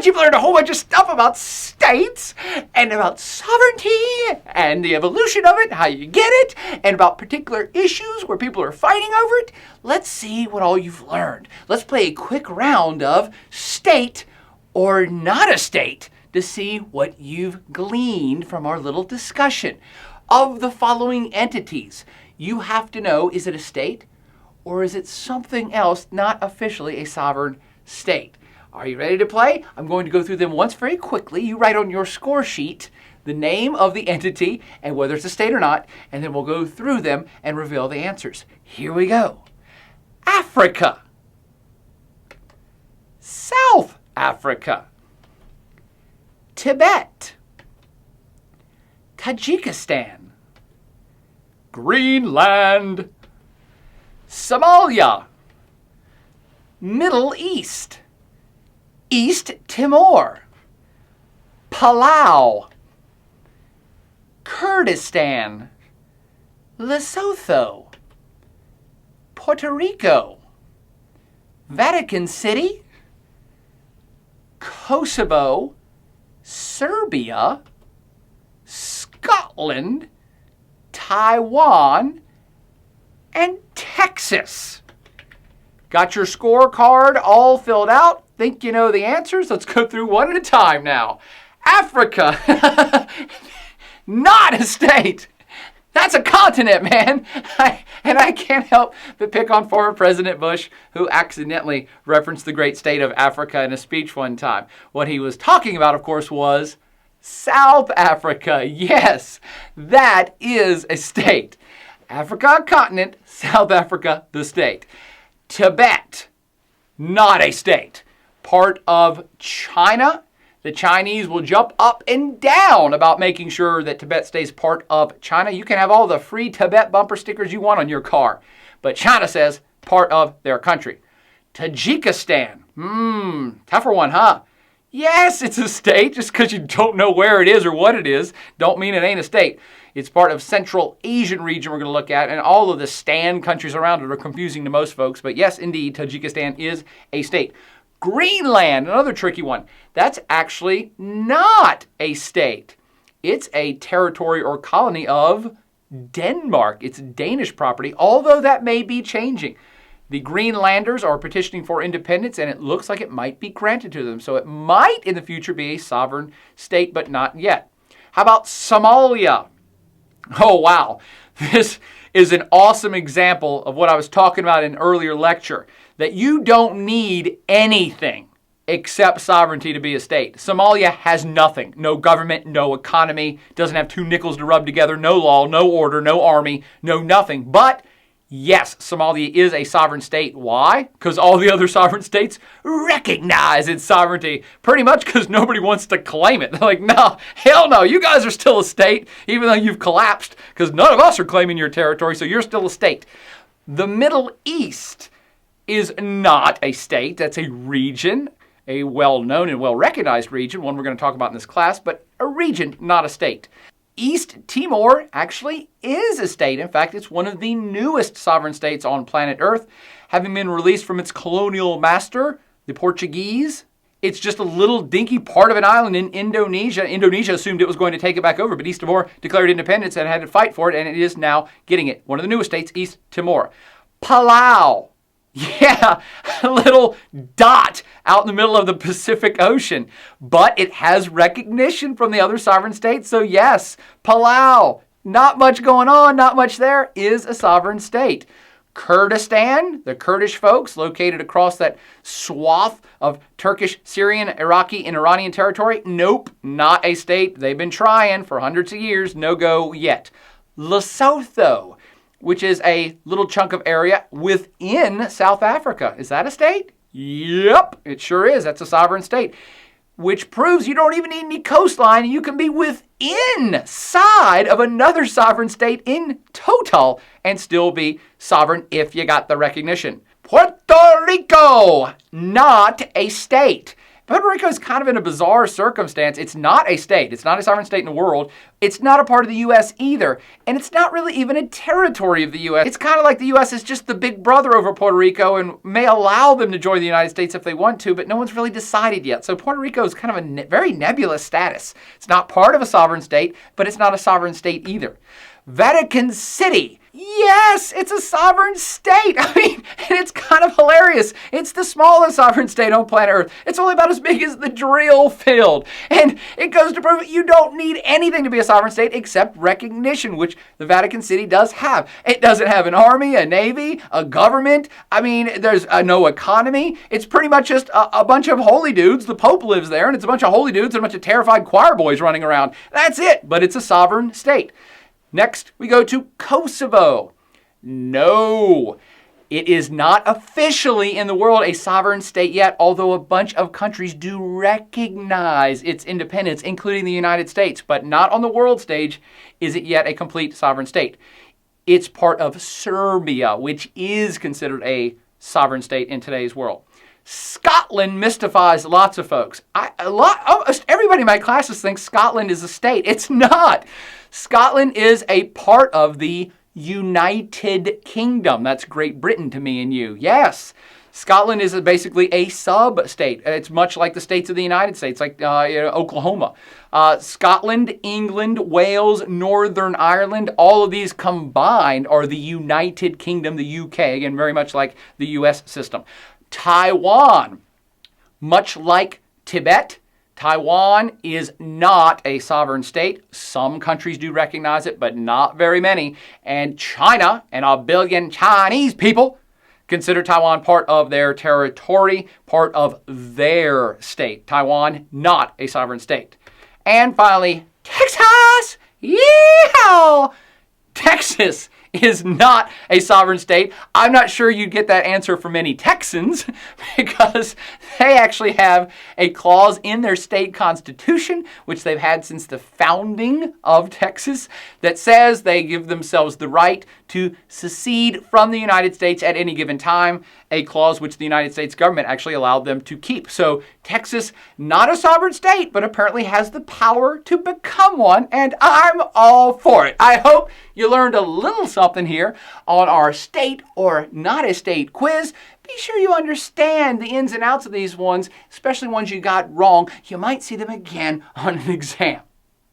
but you've learned a whole bunch of stuff about states and about sovereignty and the evolution of it, how you get it, and about particular issues where people are fighting over it. Let's see what all you've learned. Let's play a quick round of state or not a state to see what you've gleaned from our little discussion. Of the following entities, you have to know, is it a state or is it something else not officially a sovereign state? Are you ready to play? I'm going to go through them once very quickly. You write on your score sheet the name of the entity and whether it's a state or not, and then we'll go through them and reveal the answers. Here we go. Africa. South Africa. Tibet. Tajikistan. Greenland. Somalia. Middle East. East Timor. Palau. Kurdistan. Lesotho. Puerto Rico. Vatican City. Kosovo. Serbia. Scotland. Taiwan. And Texas. Got your scorecard all filled out? Think you know the answers? Let's go through one at a time now. Africa. Not a state. That's a continent, man. And I can't help but pick on former President Bush, who accidentally referenced the great state of Africa in a speech one time. What he was talking about, of course, was South Africa. Yes, that is a state. Africa, a continent. South Africa, the state. Tibet, not a state. Part of China. The Chinese will jump up and down about making sure that Tibet stays part of China. You can have all the free Tibet bumper stickers you want on your car, but China says part of their country. Tajikistan, tougher one, huh? Yes, it's a state. Just because you don't know where it is or what it is, don't mean it ain't a state. It's part of Central Asian region we're going to look at, and all of the Stan countries around it are confusing to most folks, but yes, indeed, Tajikistan is a state. Greenland, another tricky one. That's actually not a state. It's a territory or colony of Denmark. It's Danish property, although that may be changing. The Greenlanders are petitioning for independence, and it looks like it might be granted to them. So it might in the future be a sovereign state, but not yet. How about Somalia? Oh, wow. This is an awesome example of what I was talking about in an earlier lecture, that you don't need anything except sovereignty to be a state. Somalia has nothing. No government, no economy, doesn't have two nickels to rub together, no law, no order, no army, no nothing. But yes, Somalia is a sovereign state. Why? Because all the other sovereign states recognize its sovereignty, pretty much because nobody wants to claim it. They're like, no, hell no, you guys are still a state, even though you've collapsed, because none of us are claiming your territory, so you're still a state. The Middle East is not a state. That's a region, a well-known and well-recognized region, one we're going to talk about in this class, but a region, not a state. East Timor actually is a state. In fact, it's one of the newest sovereign states on planet Earth, having been released from its colonial master, the Portuguese. It's just a little dinky part of an island in Indonesia. Indonesia assumed it was going to take it back over, but East Timor declared independence and had to fight for it, and it is now getting it. One of the newest states, East Timor. Palau. Yeah, a little dot out in the middle of the Pacific Ocean. But it has recognition from the other sovereign states. So yes, Palau, not much going on, not much there, is a sovereign state. Kurdistan, the Kurdish folks located across that swath of Turkish, Syrian, Iraqi, and Iranian territory. Nope, not a state. They've been trying for hundreds of years. No go yet. Lesotho, which is a little chunk of area within South Africa. Is that a state? Yep, it sure is. That's a sovereign state, which proves you don't even need any coastline. You can be within side of another sovereign state in total and still be sovereign if you got the recognition. Puerto Rico, not a state. Puerto Rico is kind of in a bizarre circumstance. It's not a state. It's not a sovereign state in the world. It's not a part of the U.S. either. And it's not really even a territory of the U.S. It's kind of like the U.S. is just the big brother over Puerto Rico and may allow them to join the United States if they want to, but no one's really decided yet. So Puerto Rico is kind of a very nebulous status. It's not part of a sovereign state, but it's not a sovereign state either. Vatican City. Yes, it's a sovereign state. I mean, and it's kind of hilarious. It's the smallest sovereign state on planet Earth. It's only about as big as the drill field. And it goes to prove that you don't need anything to be a sovereign state except recognition, which the Vatican City does have. It doesn't have an army, a navy, a government. I mean, there's no economy. It's pretty much just a bunch of holy dudes. The Pope lives there, and it's a bunch of holy dudes and a bunch of terrified choir boys running around. That's it, but it's a sovereign state. Next, we go to Kosovo. No, it is not officially in the world a sovereign state yet, although a bunch of countries do recognize its independence, including the United States, but not on the world stage is it yet a complete sovereign state. It's part of Serbia, which is considered a sovereign state in today's world. Scotland mystifies lots of folks. Everybody in my classes thinks Scotland is a state. It's not. Scotland is a part of the United Kingdom. That's Great Britain to me and you. Yes. Scotland is basically a sub-state. It's much like the states of the United States, like Oklahoma. Scotland, England, Wales, Northern Ireland, all of these combined are the United Kingdom, the UK, again, very much like the US system. Taiwan, much like Tibet, Taiwan is not a sovereign state. Some countries do recognize it, but not very many. And China and 1 billion Chinese people consider Taiwan part of their territory, part of their state. Taiwan, not a sovereign state. And finally, Texas! Yeehaw! Texas is not a sovereign state. I'm not sure you'd get that answer from many Texans because they actually have a clause in their state constitution, which they've had since the founding of Texas, that says they give themselves the right to secede from the United States at any given time, a clause which the United States government actually allowed them to keep. So Texas, not a sovereign state, but apparently has the power to become one, and I'm all for it. I hope you learned a little something here on our state or not a state quiz. Be sure you understand the ins and outs of these ones, especially ones you got wrong. You might see them again on an exam.